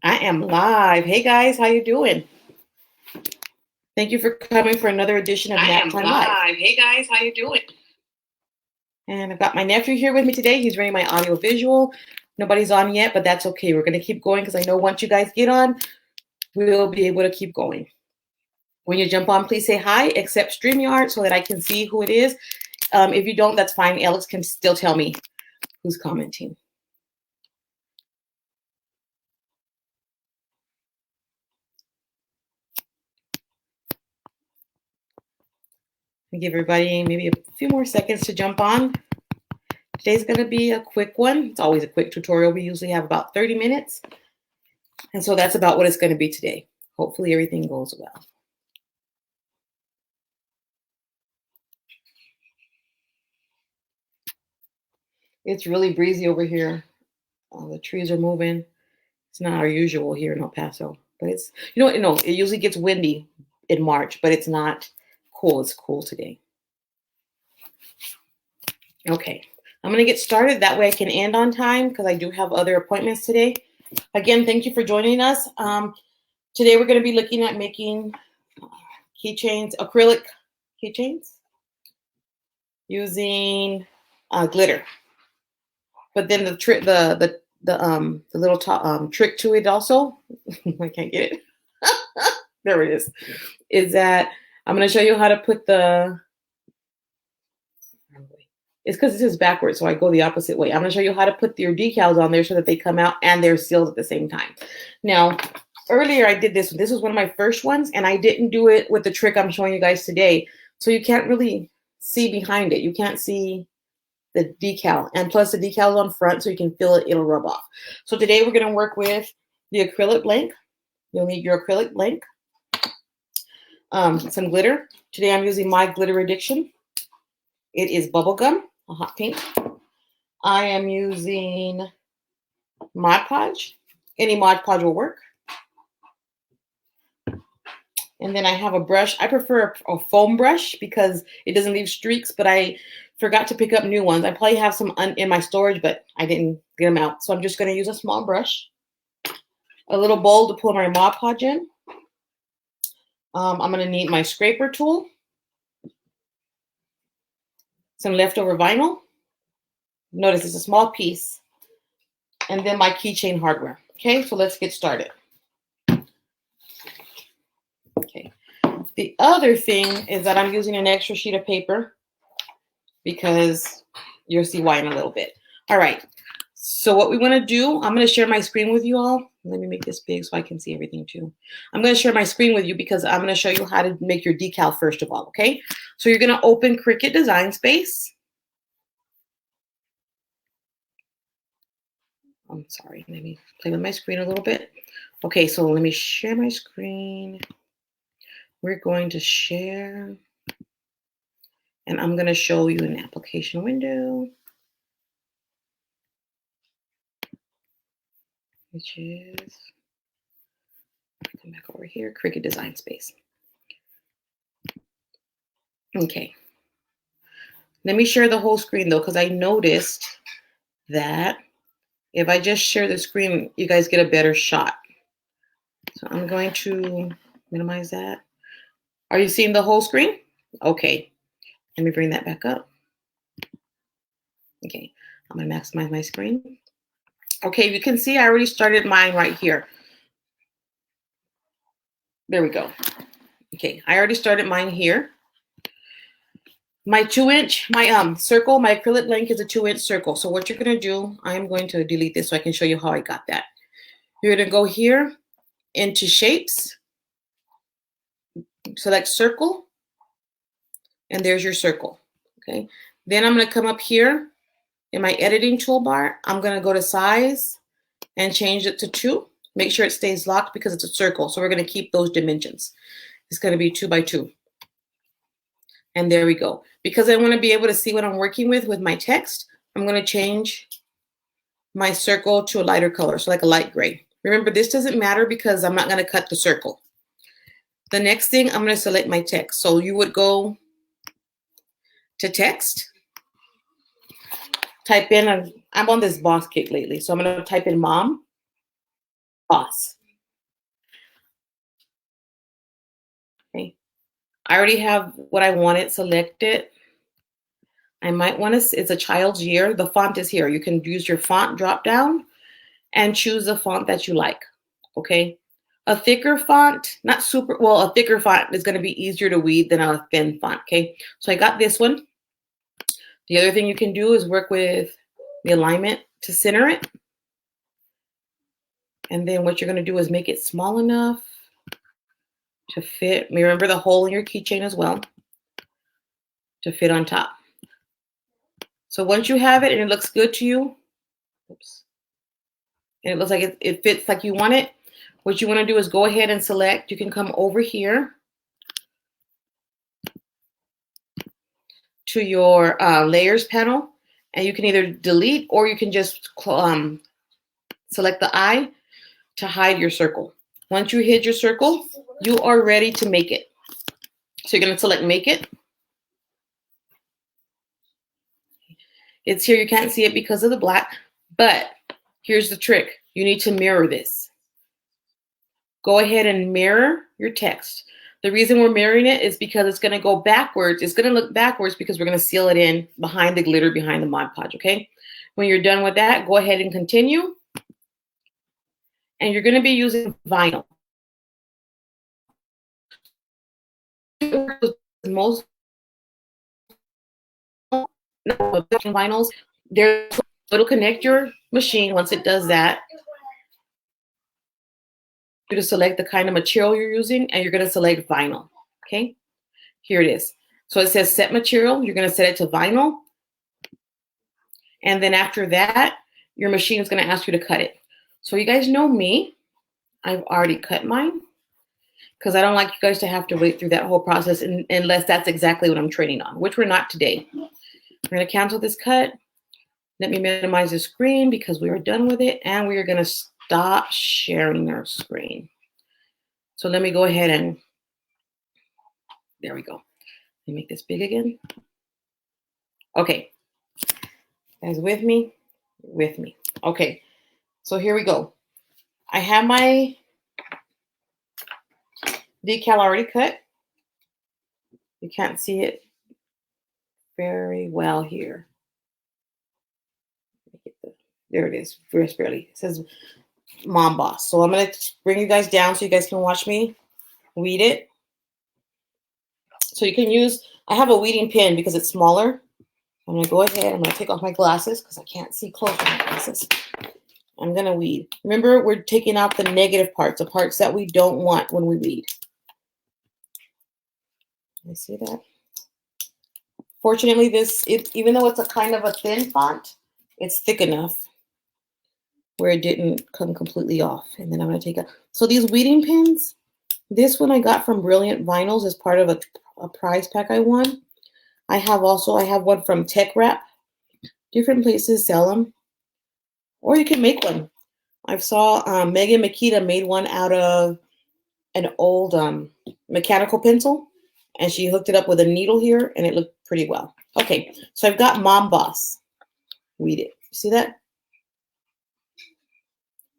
I am live. Hey guys, how you doing? Thank you for coming for another edition of Nap Time Live. Hey guys, how you doing? And I've got my nephew here with me today. He's running my audio visual. Nobody's on yet, but that's okay. We're going to keep going because I know once you guys get on, we'll be able to keep going. When you jump on, please say hi, except StreamYard, so that I can see who it is. If you don't, that's fine. Alex can still tell me who's commenting. I'll give everybody maybe a few more seconds to jump on. Today's going to be a quick one. It's always a quick tutorial. We usually have about 30 minutes. And so that's about what it's going to be today. Hopefully everything goes well. It's really breezy over here. The trees are moving. It's not our usual here in El Paso. But it's, it usually gets windy in March, but it's not cool. It's cool today. Okay, I'm going to get started. That way I can end on time because I do have other appointments today. Again, thank you for joining us. Today we're going to be looking at making keychains, acrylic keychains, using glitter. But then the trick, the little trick to it also, I can't get it. There it is that I'm going to show you how to put it's because this is backwards, so I go the opposite way. I'm going to show you how to put your decals on there so that they come out and they're sealed at the same time. Now, earlier I did this. This was one of my first ones, and I didn't do it with the trick I'm showing you guys today. So you can't really see behind it. You can't see the decal. And plus the decal is on front, so you can feel it. It'll rub off. So today we're going to work with the acrylic blank. You'll need your acrylic blank. Some glitter. Today I'm using my glitter addiction. It is bubblegum, a hot pink. I am using Mod Podge. Any Mod Podge will work. And then I have a brush. I prefer a foam brush because it doesn't leave streaks, but I forgot to pick up new ones. I probably have some in my storage, but I didn't get them out. So I'm just going to use a small brush. A little bowl to pull my Mod Podge in. I'm going to need my scraper tool. Some leftover vinyl. Notice it's a small piece. And then my keychain hardware. Okay, so let's get started. Okay. The other thing is that I'm using an extra sheet of paper because you'll see why in a little bit. All right. So what we want to do, I'm going to share my screen with you all. Let me make this big so I can see everything too. I'm going to share my screen with you because I'm going to show you how to make your decal first of all, okay? So you're going to open Cricut Design Space. I'm sorry, let me play with my screen a little bit. Okay, so let me share my screen. We're going to share, and I'm going to show you an application window, which is, come back over here, Cricut Design Space. Okay. Let me share the whole screen though, because I noticed that if I just share the screen, you guys get a better shot. So I'm going to minimize that. Are you seeing the whole screen? Okay. Let me bring that back up. Okay. I'm going to maximize my screen. Okay, you can see I already started mine right here. There we go. Okay, I already started mine here. My 2-inch, my circle, my acrylic blank is a 2-inch circle. So what you're going to do, I'm going to delete this so I can show you how I got that. You're going to go here into shapes, select circle, and there's your circle. Okay, then I'm going to come up here in my editing toolbar. I'm going to go to size and change it to 2. Make sure it stays locked because it's a circle. So we're going to keep those dimensions. It's going to be 2 by 2. And there we go. Because I want to be able to see what I'm working with my text, I'm going to change my circle to a lighter color, so like a light gray. Remember, this doesn't matter because I'm not going to cut the circle. The next thing, I'm going to select my text. So you would go to text, type in, I'm on this boss kick lately, so I'm going to type in mom. Boss. Okay. I already have what I wanted selected. I might want to, it's a child's year. The font is here. You can use your font drop down and choose the font that you like. Okay. A thicker font, not super, well, a thicker font is going to be easier to read than a thin font. Okay. So I got this one. The other thing you can do is work with the alignment to center it. And then what you're going to do is make it small enough to fit. Remember the hole in your keychain as well to fit on top. So once you have it and it looks good to you, oops, and it looks like it fits like you want it, what you want to do is go ahead and select. You can come over here to your layers panel, and you can either delete or you can just select the eye to hide your circle. Once you hit your circle, you are ready to make it. So you're going to select make it. It's here. You can't see it because of the black, but here's the trick. You need to mirror this. Go ahead and mirror your text. The reason we're mirroring it is because it's going to go backwards. It's going to look backwards because we're going to seal it in behind the glitter, behind the Mod Podge, okay? When you're done with that, go ahead and continue. And you're going to be using vinyl. Most vinyls, it'll connect your machine once it does that. You're going to select the kind of material you're using, and you're going to select vinyl, okay? Here it is. So it says set material. You're going to set it to vinyl. And then after that, your machine is going to ask you to cut it. So you guys know me. I've already cut mine because I don't like you guys to have to wait through that whole process unless that's exactly what I'm training on, which we're not today. We're going to cancel this cut. Let me minimize the screen because we are done with it, and we are going to stop sharing our screen. So let me go ahead and, there we go. Let me make this big again. Okay. You guys with me? With me. Okay. So here we go. I have my decal already cut. You can't see it very well here. There it is, very barely. It says Mom Boss. So I'm going to bring you guys down so you guys can watch me weed it. So you can use, I have a weeding pin because it's smaller. I'm going to go ahead, I'm going to take off my glasses because I can't see close with my glasses. I'm going to weed. Remember, we're taking out the negative parts, the parts that we don't want when we weed. You see that? Fortunately, even though it's a kind of a thin font, it's thick enough where it didn't come completely off. And then I'm going to take a, so these weeding pins, this one I got from Brilliant Vinyls as part of a prize pack I won. I have one from Tech Wrap. Different places sell them. Or you can make one. I saw Megan Makita made one out of an old mechanical pencil. And she hooked it up with a needle here, and it looked pretty well. Okay, so I've got Mom Boss. Weed it. See that?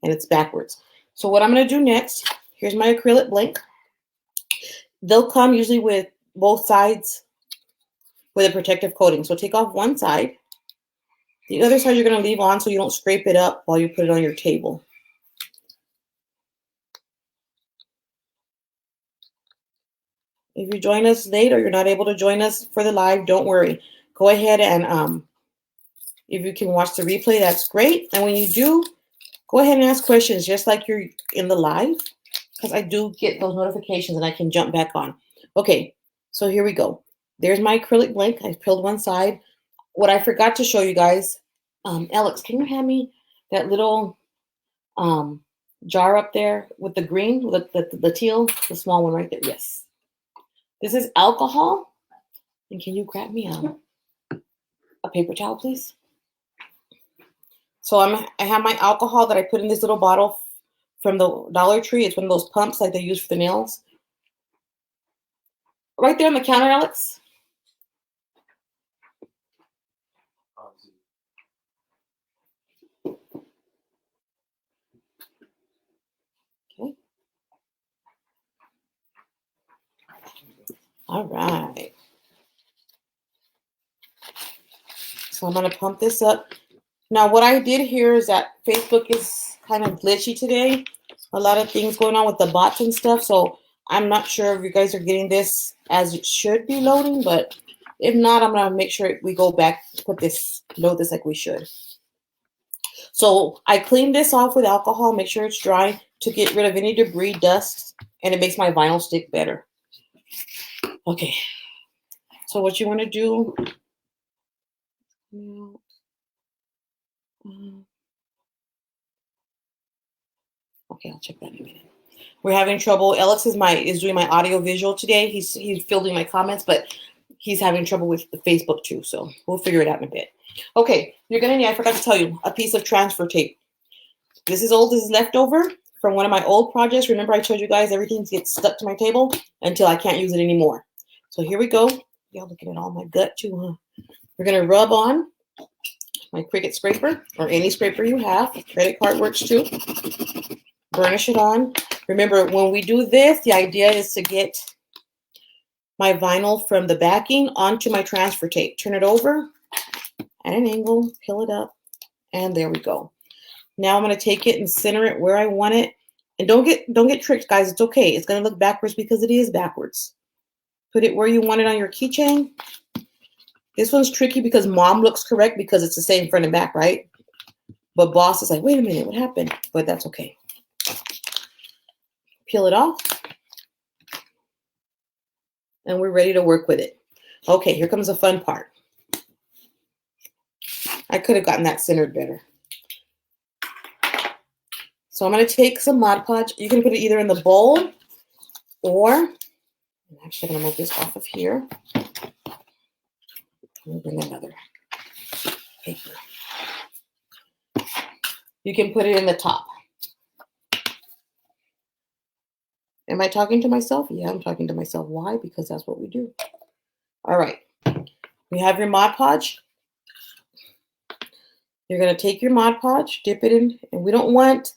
And it's backwards. So what I'm going to do next, here's my acrylic blank. They'll come usually with both sides with a protective coating. So take off one side. The other side you're going to leave on so you don't scrape it up while you put it on your table. If you join us late or you're not able to join us for the live, don't worry. Go ahead and if you can watch the replay, that's great. And when you do, go ahead and ask questions just like you're in the live, because I do get those notifications and I can jump back on. Okay, so here we go. There's my acrylic blank. I peeled one side. What I forgot to show you guys, Alex, can you hand me that little jar up there with the green, with the teal, the small one right there? Yes. This is alcohol. And can you grab me a paper towel, please? So I have my alcohol that I put in this little bottle from the Dollar Tree. It's one of those pumps like they use for the nails. Right there on the counter, Alex. All right. So I'm going to pump this up. Now, what I did here is that Facebook is kind of glitchy today. A lot of things going on with the bots and stuff. So I'm not sure if you guys are getting this as it should be loading, but if not, I'm going to make sure we go back, load this like we should. So I cleaned this off with alcohol, make sure it's dry to get rid of any debris, dust, and it makes my vinyl stick better. Okay. So what you want to do, okay, I'll check that in a minute. We're having trouble. Alex is doing my audio visual today. He's fielding my comments, but he's having trouble with the Facebook too. So we'll figure it out in a bit. Okay, you're gonna need, I forgot to tell you, a piece of transfer tape. This is old, this is leftover from one of my old projects. Remember I told you guys everything gets stuck to my table until I can't use it anymore. So here we go. Y'all looking at all my gut too, huh? We're gonna rub on my Cricut scraper or any scraper you have. Credit card works too. Burnish it on. Remember, when we do this, the idea is to get my vinyl from the backing onto my transfer tape. Turn it over at an angle, peel it up, and there we go. Now I'm going to take it and center it where I want it. And don't get tricked, guys. It's okay. It's going to look backwards because it is backwards. Put it where you want it on your keychain. This one's tricky because mom looks correct because it's the same front and back, right? But boss is like, wait a minute, what happened? But that's okay. Peel it off. And we're ready to work with it. Okay, here comes the fun part. I could have gotten that centered better. So I'm going to take some Mod Podge. You can put it either in the bowl or, I'm actually going to move this off of here. Let me bring another paper. You can put it in the top. Am I talking to myself? Yeah, I'm talking to myself. Why? Because that's what we do. All right. You have your Mod Podge. You're going to take your Mod Podge, dip it in, and we don't want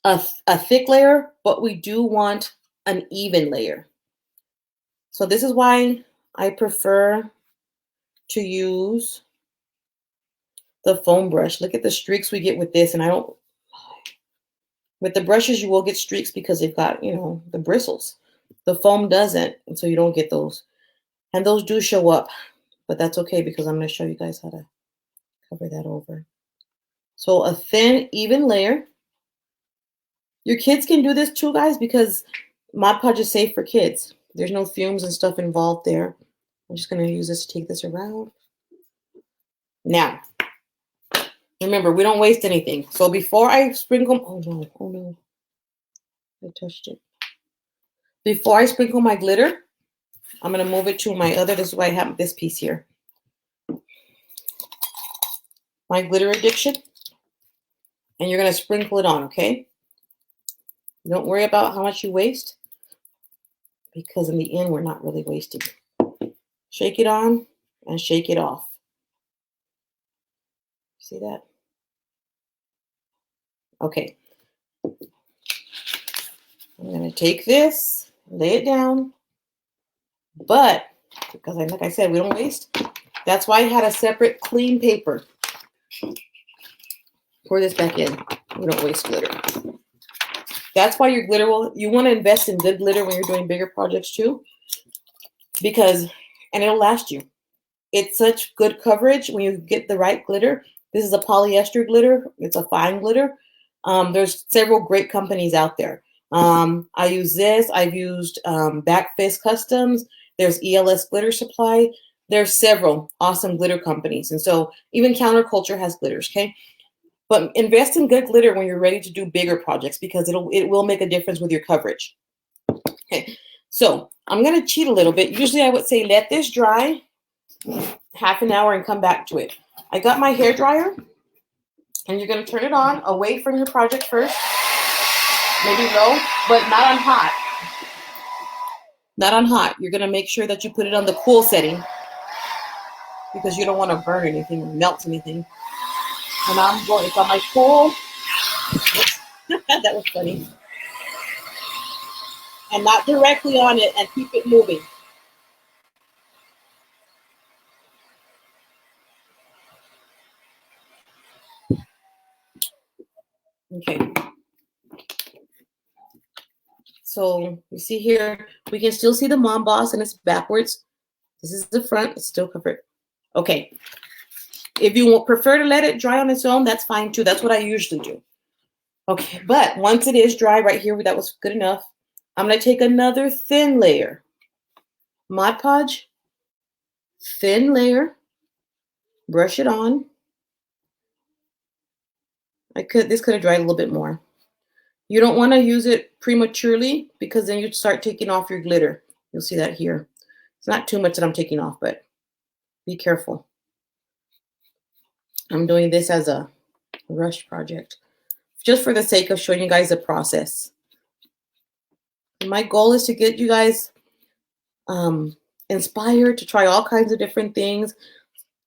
a thick layer, but we do want an even layer. So this is why I prefer to use the foam brush. Look at the streaks we get with this, and with the brushes you will get streaks because they've got, the bristles. The foam doesn't, and so you don't get those. And those do show up, but that's okay because I'm going to show you guys how to cover that over. So a thin, even layer. Your kids can do this too, guys, because Mod Podge is safe for kids. There's no fumes and stuff involved there. I'm just going to use this to take this around. Now, remember, we don't waste anything. So before I sprinkle, oh no, I touched it. Before I sprinkle my glitter, I'm going to move it to my other, this is why I have this piece here. My glitter addiction. And you're going to sprinkle it on, okay? Don't worry about how much you waste, because in the end, we're not really wasting. Shake it on and shake it off. See that? Okay. I'm going to take this, lay it down, but because like I said, we don't waste. That's why I had a separate clean paper. Pour this back in. We don't waste glitter. That's why your glitter you want to invest in good glitter when you're doing bigger projects too, and it'll last you. It's such good coverage when you get the right glitter. This is a polyester glitter. It's a fine glitter. There's several great companies out there. I use this. I've used Backfist Customs. There's ELS Glitter Supply. There's several awesome glitter companies. And so even Counterculture has glitters, okay? But invest in good glitter when you're ready to do bigger projects because it will make a difference with your coverage. Okay, so I'm going to cheat a little bit. Usually I would say let this dry half an hour and come back to it. I got my hair dryer, and you're going to turn it on away from your project first. Maybe low, but not on hot. Not on hot. You're going to make sure that you put it on the cool setting because you don't want to burn anything or melt anything. And it's on my cool. That was funny. And not directly on it, and keep it moving. Okay. So you see here, we can still see the Mod Boss and it's backwards. This is the front, it's still covered. Okay. If you prefer to let it dry on its own, that's fine too. That's what I usually do. Okay, but once it is dry right here, that was good enough. I'm going to take another thin layer. Mod Podge, thin layer, brush it on. This could have dried a little bit more. You don't want to use it prematurely because then you start taking off your glitter. You'll see that here. It's not too much that I'm taking off, but be careful. I'm doing this as a rush project, just for the sake of showing you guys the process. My goal is to get you guys inspired to try all kinds of different things.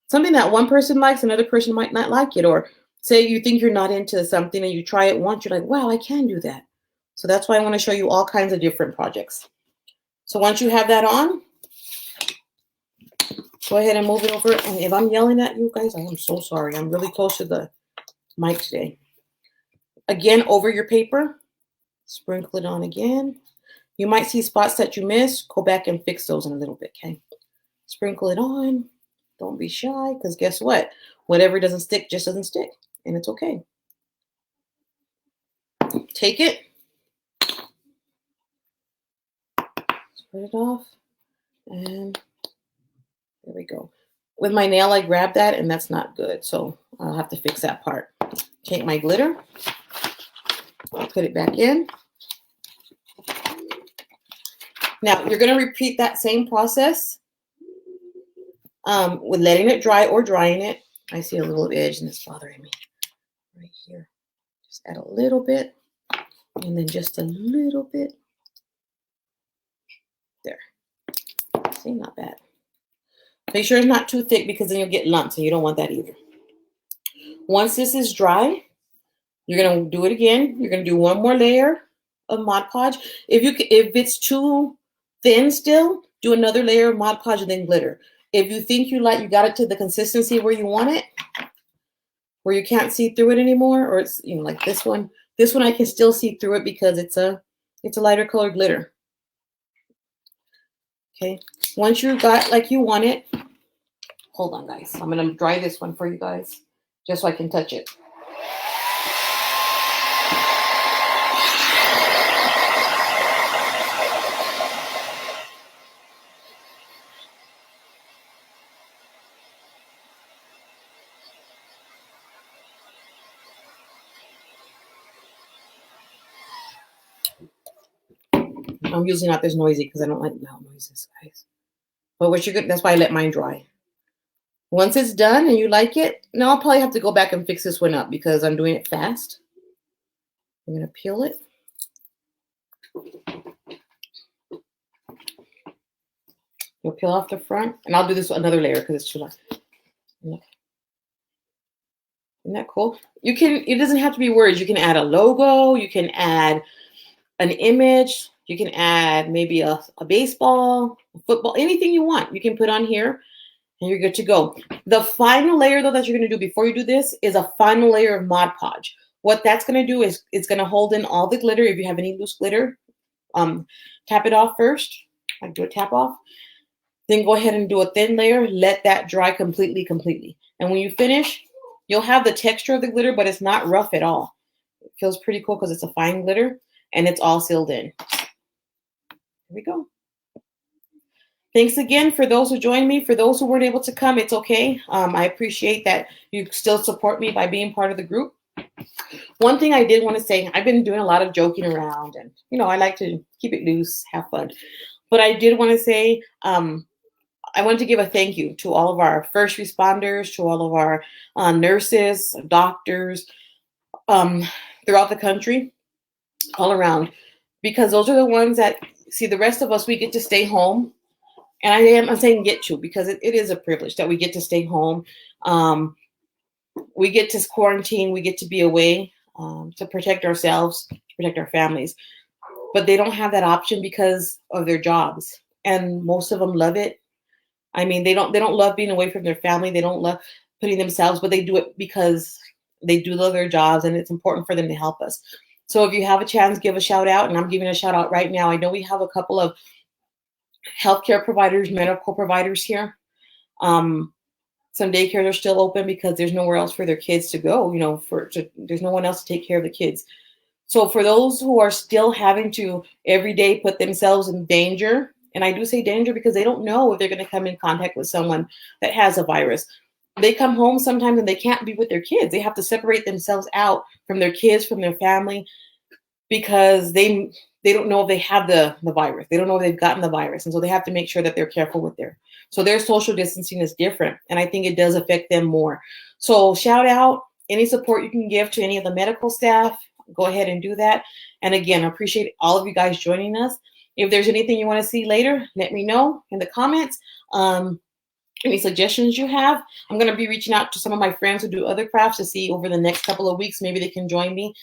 Something that one person likes, another person might not like it. Or say you think you're not into something and you try it once, you're like, wow, I can do that. So that's why I want to show you all kinds of different projects. So once you have that on, go ahead and move it over. And if I'm yelling at you guys, I am so sorry. I'm really close to the mic today. Again, over your paper, sprinkle it on again. You might see spots that you missed. Go back and fix those in a little bit, okay? Sprinkle it on. Don't be shy, because guess what? Whatever doesn't stick just doesn't stick, and it's okay. Take it. Spread it off. And there we go. With my nail, I grabbed that, and that's not good, so I'll have to fix that part. Take my glitter. Put it back in. Now, you're going to repeat that same process with letting it dry or drying it. I see a little edge and it's bothering me right here. Just add a little bit and then just a little bit. There. See, not bad. Make sure it's not too thick because then you'll get lumps and you don't want that either. Once this is dry, you're going to do it again. You're going to do one more layer of Mod Podge. If it's too thin still, do another layer of Mod Podge and then glitter. If you think you got it to the consistency where you want it, where you can't see through it anymore, or it's like this one. This one I can still see through it because it's a lighter colored glitter. Okay. Once you got like you want it, hold on guys. I'm gonna dry this one for you guys just so I can touch it. I'm usually not this noisy because I don't like loud noises, guys. But what you're good, that's why I let mine dry. Once it's done and you like it, now I'll probably have to go back and fix this one up because I'm doing it fast. I'm gonna peel it. You'll peel off the front, and I'll do this with another layer because it's too light. Isn't that cool? You can. It doesn't have to be words. You can add a logo. You can add an image. You can add maybe a baseball, a football, anything you want. You can put on here, and you're good to go. The final layer, though, that you're going to do before you do this is a final layer of Mod Podge. What that's going to do is it's going to hold in all the glitter. If you have any loose glitter, tap it off first. I do a tap off. Then go ahead and do a thin layer. Let that dry completely. And when you finish, you'll have the texture of the glitter, but it's not rough at all. It feels pretty cool because it's a fine glitter and it's all sealed in. Here we go. Thanks again for those who joined me. For those who weren't able to come, it's okay. I appreciate that you still support me by being part of the group. One thing I did want to say, I've been doing a lot of joking around and, I like to keep it loose, have fun. But I did want to say, I want to give a thank you to all of our first responders, to all of our nurses, doctors throughout the country, all around, because those are the ones that, see, the rest of us, we get to stay home. And I'm saying get to, because it is a privilege that we get to stay home. We get to quarantine. We get to be away to protect ourselves, to protect our families. But they don't have that option because of their jobs. And most of them love it. I mean, they don't love being away from their family. They don't love putting themselves, but they do it because They do their jobs, and it's important for them to help us. So if you have a chance, give a shout out, and I'm giving a shout out right now. I know we have a couple of healthcare providers, medical providers here. Some daycares are still open because there's nowhere else for their kids to go. There's no one else to take care of the kids. So for those who are still having to every day put themselves in danger, and I do say danger because they don't know if they're going to come in contact with someone that has a virus. They come home sometimes and they can't be with their kids. They have to separate themselves out from their kids, from their family, because they don't know if they have the virus. They don't know if they've gotten the virus. And so they have to make sure that they're careful with their social distancing is different. And I think it does affect them more. So shout out, any support you can give to any of the medical staff, go ahead and do that. And again, I appreciate all of you guys joining us. If there's anything you want to see later, let me know in the comments. Any suggestions you have. I'm going to be reaching out to some of my friends who do other crafts to see over the next couple of weeks, maybe they can join me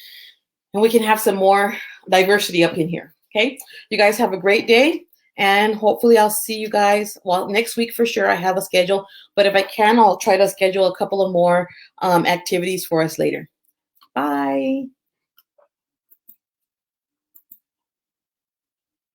and we can have some more diversity up in here. Okay. You guys have a great day, and hopefully I'll see you guys. Well, next week for sure. I have a schedule, but if I can, I'll try to schedule a couple of more activities for us later. Bye.